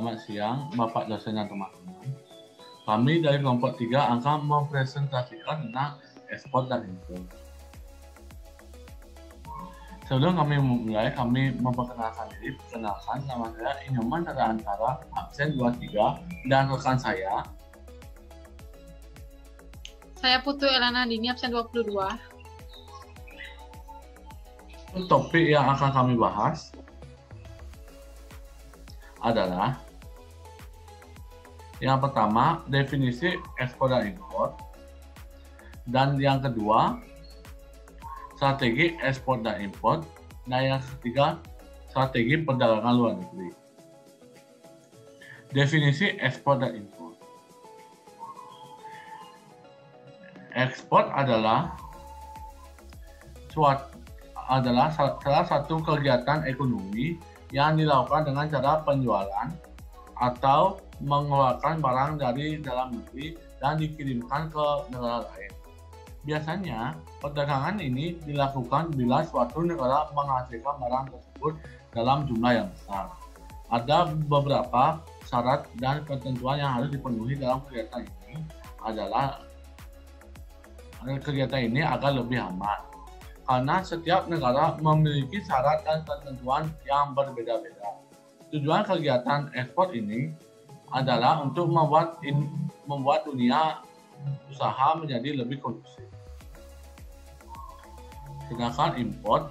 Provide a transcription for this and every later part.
Selamat siang, Bapak dosen dan teman-teman. Kami dari kelompok 3 akan mempresentasikan tentang ekspor dan impor. Sebelum kami memulai, kami memperkenalkan diri. Perkenalkan, nama saya Inyoman Tata Antara, absen 23, dan rekan saya. Saya Putu Elana Dini, absen 22. Topik yang akan kami bahas adalah yang pertama, definisi ekspor dan impor, dan yang kedua, strategi ekspor dan impor, dan yang ketiga, strategi perdagangan luar negeri. Definisi ekspor dan impor. Ekspor adalah salah satu kegiatan ekonomi yang dilakukan dengan cara penjualan atau mengeluarkan barang dari dalam negeri dan dikirimkan ke negara lain. Biasanya, perdagangan ini dilakukan bila suatu negara menghasilkan barang tersebut dalam jumlah yang besar. Ada beberapa syarat dan ketentuan yang harus dipenuhi dalam kegiatan ini agar lebih aman. Karena setiap negara memiliki syarat dan ketentuan yang berbeda-beda. Tujuan kegiatan ekspor ini adalah untuk membuat dunia usaha menjadi lebih kondusif. Sedangkan impor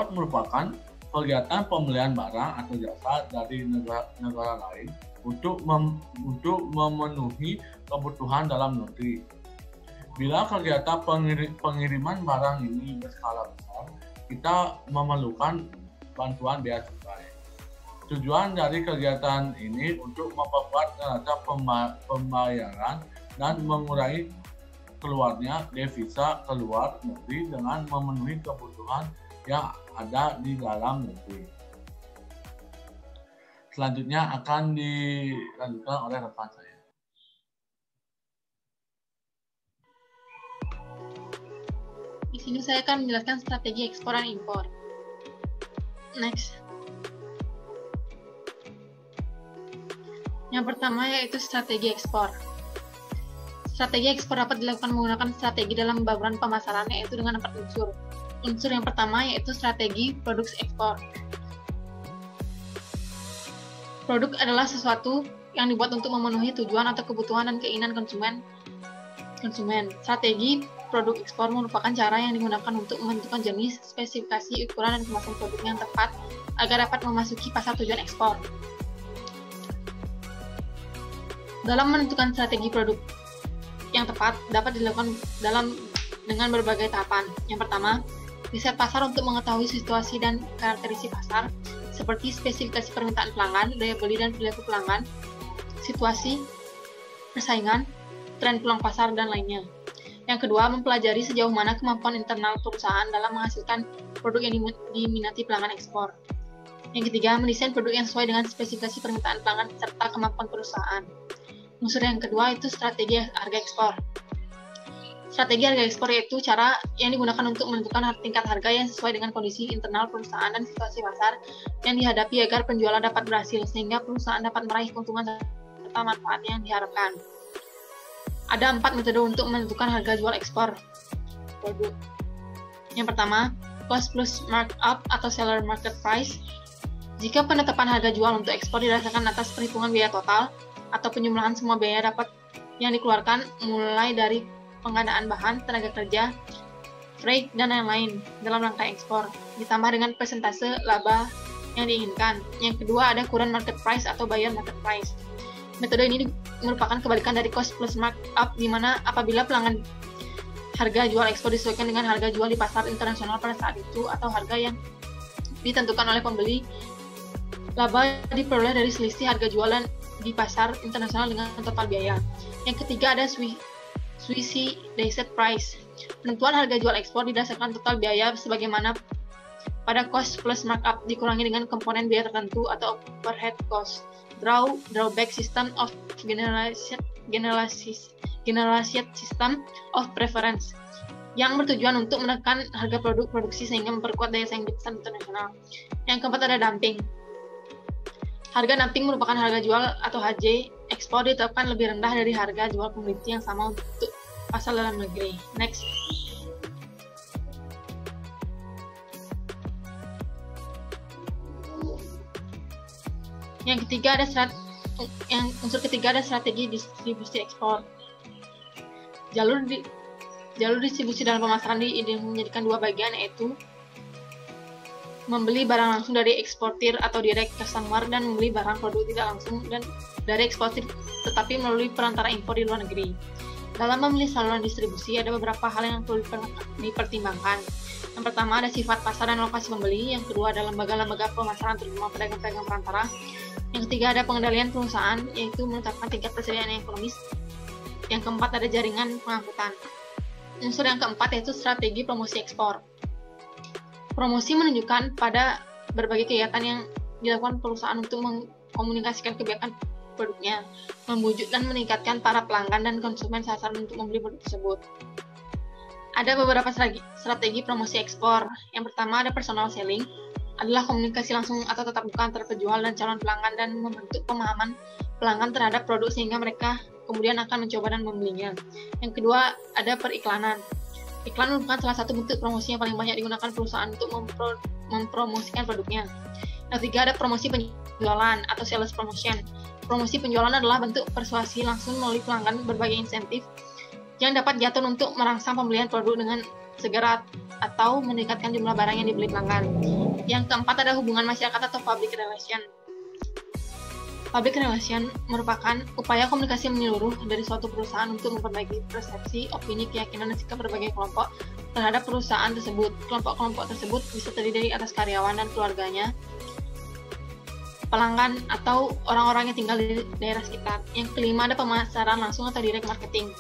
merupakan kegiatan pembelian barang atau jasa dari negara lain untuk memenuhi kebutuhan dalam negeri. Bila kegiatan pengiriman barang ini berskala besar, kita memerlukan bantuan bea cukai. Tujuan dari kegiatan ini untuk memperkuat neraca pembayaran dan mengurangi keluarnya devisa ke luar negeri dengan memenuhi kebutuhan yang ada di dalam negeri. Selanjutnya akan dilanjutkan oleh rekan saya. Di sini saya akan menjelaskan strategi ekspor dan impor. Next. Yang pertama yaitu strategi ekspor. Strategi ekspor dapat dilakukan menggunakan strategi dalam pembayaran pemasaran, yaitu dengan 4 unsur. Unsur yang pertama yaitu strategi produk ekspor. Produk adalah sesuatu yang dibuat untuk memenuhi tujuan atau kebutuhan dan keinginan konsumen. Strategi produk ekspor merupakan cara yang digunakan untuk menentukan jenis, spesifikasi, ukuran, dan kemasan produk yang tepat agar dapat memasuki pasar tujuan ekspor. Dalam menentukan strategi produk yang tepat dapat dilakukan dengan berbagai tahapan. Yang pertama, riset pasar untuk mengetahui situasi dan karakteristik pasar, seperti spesifikasi permintaan pelanggan, daya beli dan perilaku pelanggan, situasi, persaingan, tren peluang pasar, dan lainnya. Yang kedua, mempelajari sejauh mana kemampuan internal perusahaan dalam menghasilkan produk yang diminati pelanggan ekspor. Yang ketiga, mendesain produk yang sesuai dengan spesifikasi permintaan pelanggan serta kemampuan perusahaan. Unsur yang kedua itu strategi harga ekspor. Strategi harga ekspor yaitu cara yang digunakan untuk menentukan tingkat harga yang sesuai dengan kondisi internal perusahaan dan situasi pasar yang dihadapi agar penjualan dapat berhasil sehingga perusahaan dapat meraih keuntungan serta manfaat yang diharapkan. Ada 4 metode untuk menentukan harga jual ekspor produk. Yang pertama, cost plus markup atau seller market price. Jika penetapan harga jual untuk ekspor didasarkan atas perhitungan biaya total atau penjumlahan semua biaya dapat yang dikeluarkan mulai dari pengadaan bahan, tenaga kerja, freight, dan lain-lain dalam rangka ekspor, ditambah dengan persentase laba yang diinginkan. Yang kedua ada current market price atau buyer market price. Metode ini merupakan kebalikan dari cost plus markup, di mana apabila pelanggan harga jual ekspor disesuaikan dengan harga jual di pasar internasional pada saat itu atau harga yang ditentukan oleh pembeli, laba diperoleh dari selisih harga jualan di pasar internasional dengan total biaya. Yang ketiga ada Swiss Based Price. Penentuan harga jual ekspor didasarkan total biaya sebagaimana pada cost plus markup dikurangi dengan komponen biaya tertentu atau overhead cost. Drawback System of Generalized System of Preference yang bertujuan untuk menekan harga produk produksi sehingga memperkuat daya saing di pasar internasional. Yang keempat ada dumping. Harga dumping merupakan harga jual atau HJ ekspor ditetapkan lebih rendah dari harga jual komoditi yang sama untuk pasar dalam negeri. Next. Unsur ketiga ada strategi distribusi ekspor. Jalur distribusi dalam pemasaran menjadikan dua bagian, yaitu membeli barang langsung dari eksportir atau direct customer dan membeli barang produk tidak langsung dan dari eksportir tetapi melalui perantara impor di luar negeri. Dalam memilih saluran distribusi ada beberapa hal yang perlu dipertimbangkan. Yang pertama ada sifat pasar dan lokasi pembeli, yang kedua ada lembaga-lembaga pemasaran terutama pedagang-pedagang perantara. Yang ketiga ada pengendalian perusahaan, yaitu menetapkan tingkat persediaan ekonomis. Yang keempat ada jaringan pengangkutan. Unsur yang keempat yaitu strategi promosi ekspor. Promosi menunjukkan pada berbagai kegiatan yang dilakukan perusahaan untuk mengkomunikasikan kebijakan produknya, membujuk dan meningkatkan para pelanggan dan konsumen sasaran untuk membeli produk tersebut. Ada beberapa strategi promosi ekspor. Yang pertama ada personal selling, adalah komunikasi langsung atau tatap muka antara penjual dan calon pelanggan dan membentuk pemahaman pelanggan terhadap produk sehingga mereka kemudian akan mencoba dan membelinya. Yang kedua ada periklanan. Iklan merupakan salah satu bentuk promosi yang paling banyak digunakan perusahaan untuk mempromosikan produknya. Yang ketiga ada promosi penjualan atau sales promotion. Promosi penjualan adalah bentuk persuasi langsung melalui pelanggan berbagai insentif yang dapat diatur untuk merangsang pembelian produk dengan segera atau meningkatkan jumlah barang yang dibeli pelanggan. Yang keempat ada hubungan masyarakat atau public relation. Public relation merupakan upaya komunikasi menyeluruh dari suatu perusahaan untuk memperbaiki persepsi, opini, keyakinan, dan sikap berbagai kelompok terhadap perusahaan tersebut. Kelompok-kelompok tersebut bisa terdiri dari atas karyawan dan keluarganya, pelanggan, atau orang-orang yang tinggal di daerah sekitar. Yang kelima ada pemasaran langsung atau direct marketing.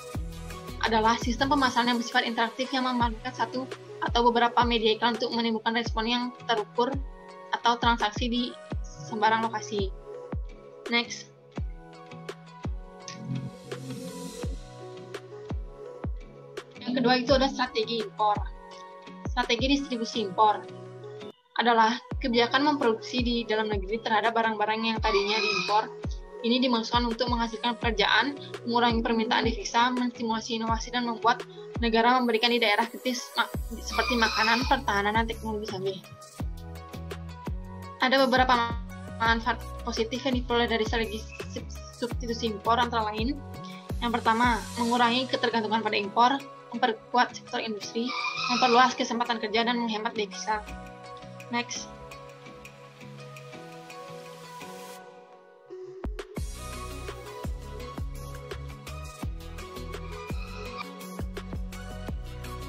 Adalah sistem pemasaran yang bersifat interaktif yang memanfaatkan satu atau beberapa media iklan untuk menimbulkan respon yang terukur atau transaksi di sembarang lokasi. Next. Yang kedua itu ada strategi impor. Strategi distribusi impor adalah kebijakan memproduksi di dalam negeri terhadap barang-barang yang tadinya diimpor. Ini dimaksudkan untuk menghasilkan pekerjaan, mengurangi permintaan devisa, menstimulasi inovasi, dan membuat negara memberikan di daerah kritis seperti makanan, pertahanan, dan teknologi canggih. Ada beberapa manfaat positif yang diperoleh dari strategi substitusi impor antara lain. Yang pertama, mengurangi ketergantungan pada impor, memperkuat sektor industri, memperluas kesempatan kerja, dan menghemat devisa. Next.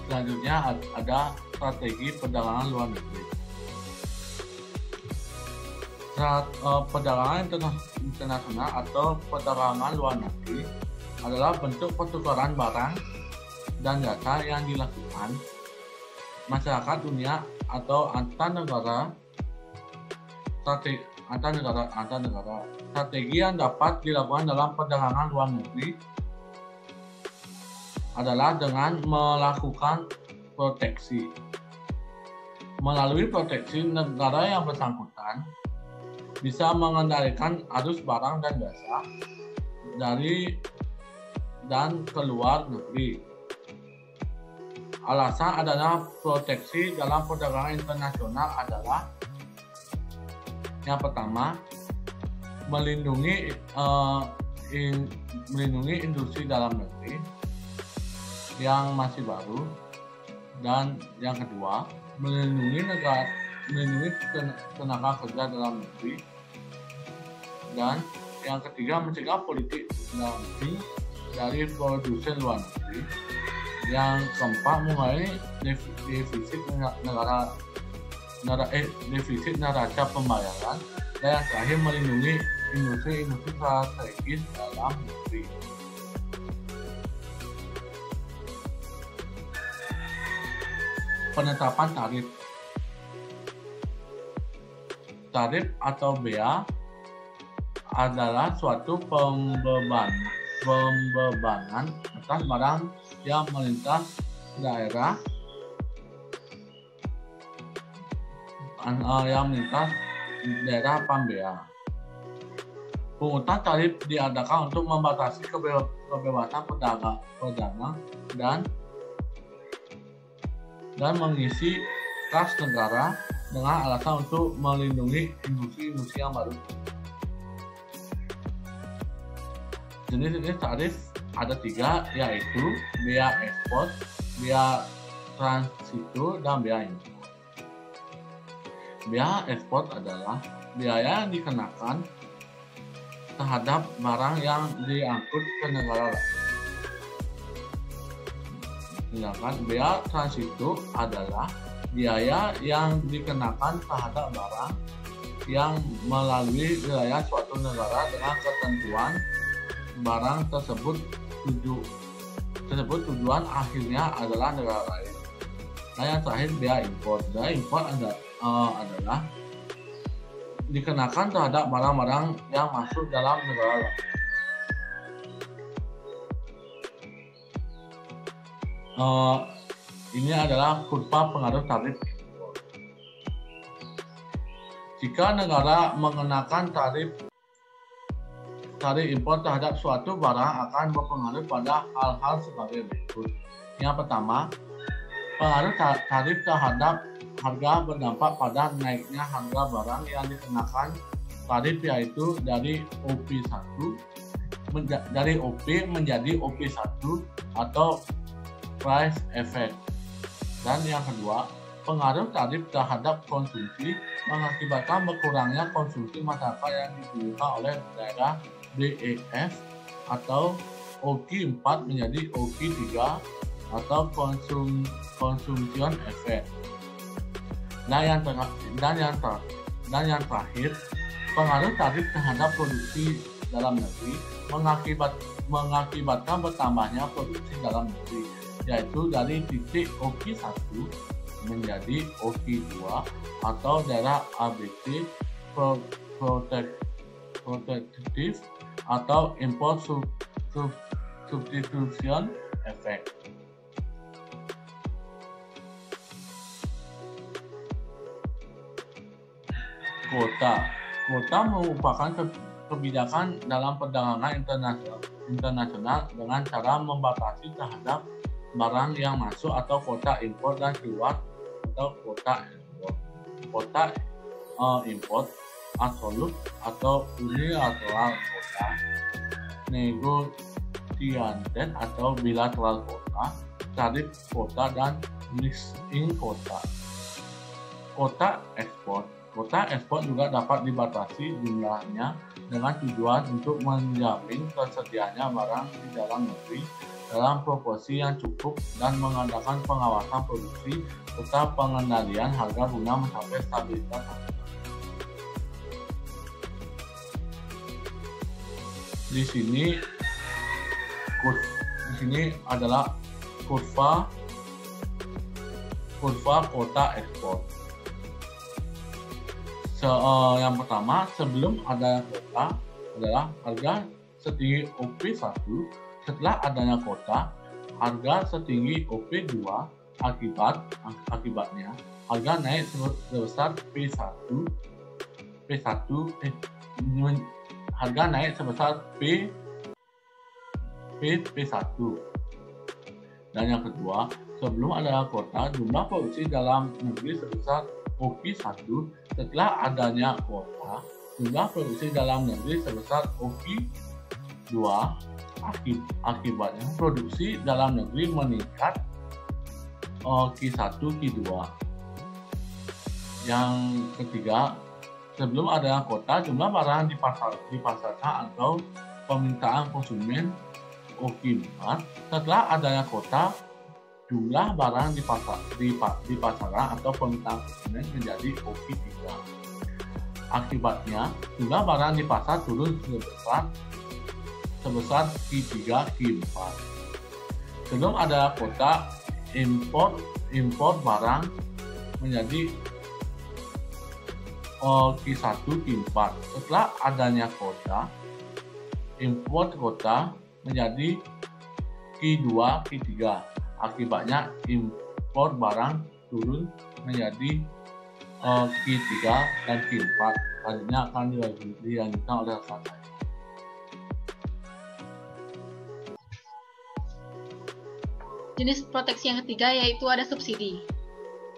Selanjutnya ada strategi perdagangan luar negeri. Perdagangan internasional atau perdagangan luar negeri adalah bentuk pertukaran barang dan jasa yang dilakukan masyarakat dunia atau antar negara. Strategi yang dapat dilakukan dalam perdagangan luar negeri adalah dengan melakukan proteksi. Melalui proteksi, negara yang bersangkutan bisa mengendalikan arus barang dan jasa dari dan keluar negeri. Alasan adanya proteksi dalam perdagangan internasional adalah yang pertama, melindungi industri dalam negeri yang masih baru, dan yang kedua, melindungi tenaga kerja dalam negeri, dan yang ketiga, mencegah politik dalam negeri dari produsen luar negeri. Yang keempat, mengurangi defisit neraca pembayaran, dan yang terakhir, melindungi industri strategis dalam negeri. Penetapan tarif. Tarif atau bea adalah suatu pembebanan atas barang yang melintas daerah pambea. Pungutan tarif diadakan untuk membatasi kebebasan pedagang dan mengisi kas negara dengan alasan untuk melindungi industri yang baru. Jenis-jenis tarif ada 3, yaitu bea ekspor, bea transito, dan bea impor. Bea ekspor adalah biaya yang dikenakan terhadap barang yang diangkut ke negara lain. Sedangkan bea transito adalah biaya yang dikenakan terhadap barang yang melalui wilayah suatu negara dengan ketentuan barang tersebut tujuan akhirnya adalah negara lain. Nah, yang terakhir bea impor. Bea impor adalah dikenakan terhadap barang-barang yang masuk dalam negara lain. Ini adalah kurva pengaruh tarif impor. Jika negara mengenakan tarif impor terhadap suatu barang akan berpengaruh pada hal-hal sebagai berikut. Yang pertama, pengaruh tarif terhadap harga berdampak pada naiknya harga barang yang dikenakan tarif, yaitu dari OP1 menjadi OP1 atau price effect. Dan yang kedua, pengaruh tarif terhadap konsumsi mengakibatkan berkurangnya konsumsi masyarakat yang ditimbulkan oleh daerah DEF atau OQ4 menjadi OQ3 atau consumption effect. Dan yang terakhir, pengaruh tarif terhadap produksi dalam negeri mengakibatkan bertambahnya produksi dalam negeri, yaitu dari titik OQ1 menjadi OQ2 atau daerah ABC protective atau import substitution effect. Kuota merupakan kebijakan dalam perdagangan internasional dengan cara membatasi terhadap barang yang masuk atau kuota impor dan keluar atau kuota ekspor. Kuota impor absolut atau unilateral kuota, negosiated atau bilateral kuota, tarif kuota, dan mixing kuota. Kuota ekspor juga dapat dibatasi jumlahnya dengan tujuan untuk menjamin tersedianya barang di dalam negeri dalam proporsi yang cukup dan mengadakan pengawasan produksi serta pengendalian harga guna mencapai stabilitas harga. Di sini adalah kurva kuota ekspor. Yang pertama, sebelum ada kuota adalah harga setinggi OP1. Setelah adanya kuota, harga setinggi OP2. Akibatnya harga naik sebesar harga naik sebesar P1. Dan yang kedua, sebelum adanya kuota, jumlah produksi dalam negeri sebesar OQ1. Setelah adanya kuota, jumlah produksi dalam negeri sebesar OQ2. Akibatnya produksi dalam negeri meningkat Q1, Q2. Yang ketiga, sebelum adanya kuota, jumlah barang dipasarkan atau permintaan konsumen OQ4. Setelah adanya kuota, jumlah barang di pasaran atau permintaan konsumen menjadi OQ3. Akibatnya, jumlah barang di pasar turun sebesar Q3, Q4. Sebelum ada kuota, impor barang menjadi Q1, Q4. Setelah adanya kuota, impor kuota menjadi Q2, Q3. Akibatnya impor barang turun menjadi Q3 dan Q4. Selanjutnya akan dilanjutkan oleh rekan saya. Jenis proteksi yang ketiga yaitu ada subsidi.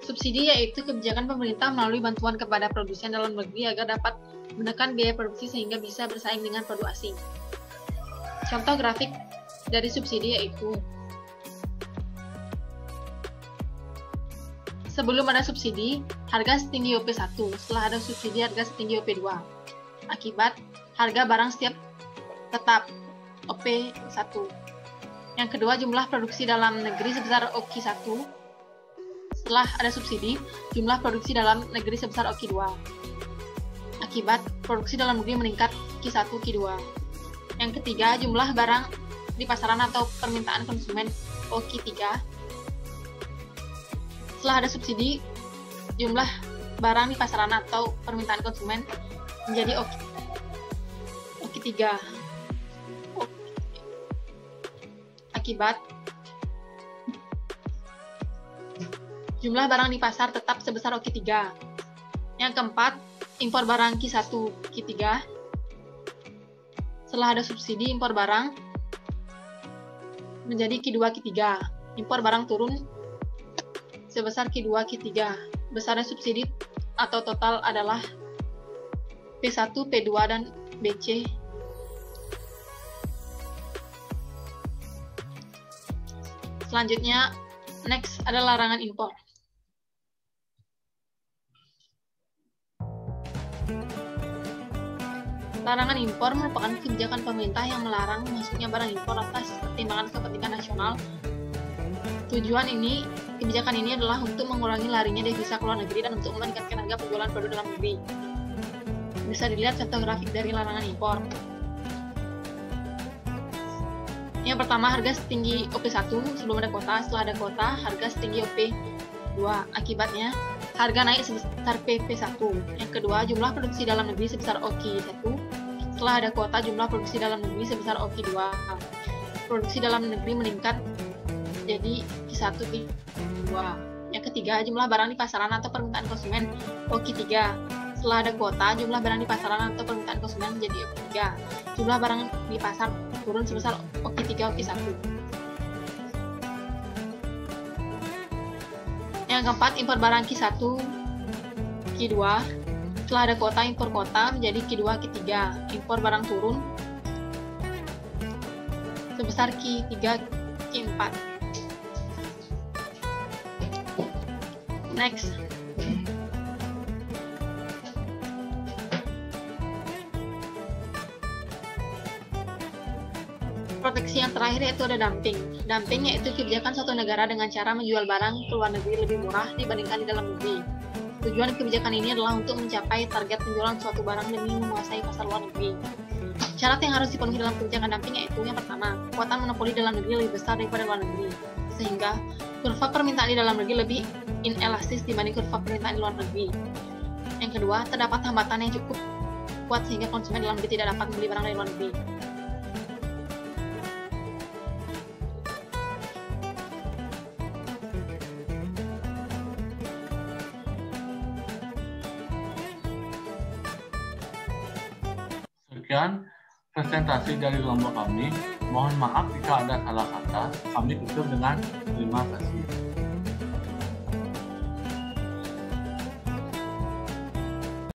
Subsidi yaitu kebijakan pemerintah melalui bantuan kepada produsen dalam negeri agar dapat menekan biaya produksi sehingga bisa bersaing dengan produk asing. Contoh grafik dari subsidi yaitu sebelum ada subsidi, harga setinggi OP1. Setelah ada subsidi, harga setinggi OP2. Akibat, harga barang setiap tetap OP1. Yang kedua, jumlah produksi dalam negeri sebesar OQ1. Setelah ada subsidi, jumlah produksi dalam negeri sebesar OQ2. Akibat, produksi dalam negeri meningkat Q1, Q2. Yang ketiga, jumlah barang di pasaran atau permintaan konsumen OQ3. Setelah ada subsidi, jumlah barang di pasaran atau permintaan konsumen menjadi OQ3. Akibat, jumlah barang di pasar tetap sebesar OQ3. Yang keempat, impor barang Q1, Q3. Setelah ada subsidi, impor barang menjadi Q2, Q3. Impor barang turun sebesar Q2, Q3. Besarnya subsidi atau total adalah P1, P2, dan BC. Selanjutnya, next ada larangan impor. Larangan impor merupakan kebijakan pemerintah yang melarang masuknya barang impor atas pertimbangan kepentingan nasional. Kebijakan ini adalah untuk mengurangi larinya devisa ke luar negeri dan untuk meningkatkan harga penjualan produk dalam negeri. Bisa dilihat contoh grafik dari larangan impor. Yang pertama, harga setinggi OP1 sebelum ada kuota. Setelah ada kuota, harga setinggi OP2. Akibatnya, harga naik sebesar PP1. Yang kedua, jumlah produksi dalam negeri sebesar OQ1. Setelah ada kuota, jumlah produksi dalam negeri sebesar OQ2. Produksi dalam negeri meningkat jadi Q1, Q2. Yang ketiga, jumlah barang di pasaran atau permintaan konsumen OQ3. Setelah ada kuota, jumlah barang di pasaran atau permintaan konsumen menjadi OQ3. Jumlah barang di pasar turun sebesar OQ3, OQ1. Yang keempat, impor barang Q1, Q2. Setelah ada kuota, impor kuota menjadi Q2, Q3. Impor barang turun sebesar Q3, Q4. Next. Proteksi yang terakhir yaitu ada dumping. Dumping yaitu kebijakan suatu negara dengan cara menjual barang ke luar negeri lebih murah dibandingkan di dalam negeri. Tujuan kebijakan ini adalah untuk mencapai target penjualan suatu barang demi menguasai pasar luar negeri. Syarat yang harus dipenuhi dalam kebijakan dumping yaitu yang pertama, kekuatan monopoli dalam negeri lebih besar daripada luar negeri, sehingga kurva permintaan di dalam negeri lebih inelastis dibanding kurva permintaan di luar negeri. Yang kedua, terdapat hambatan yang cukup kuat sehingga konsumen dalam negeri tidak dapat membeli barang dari luar negeri. Sekian presentasi dari kelompok kami. Mohon maaf jika ada salah kata. Kami tutup dengan terima kasih.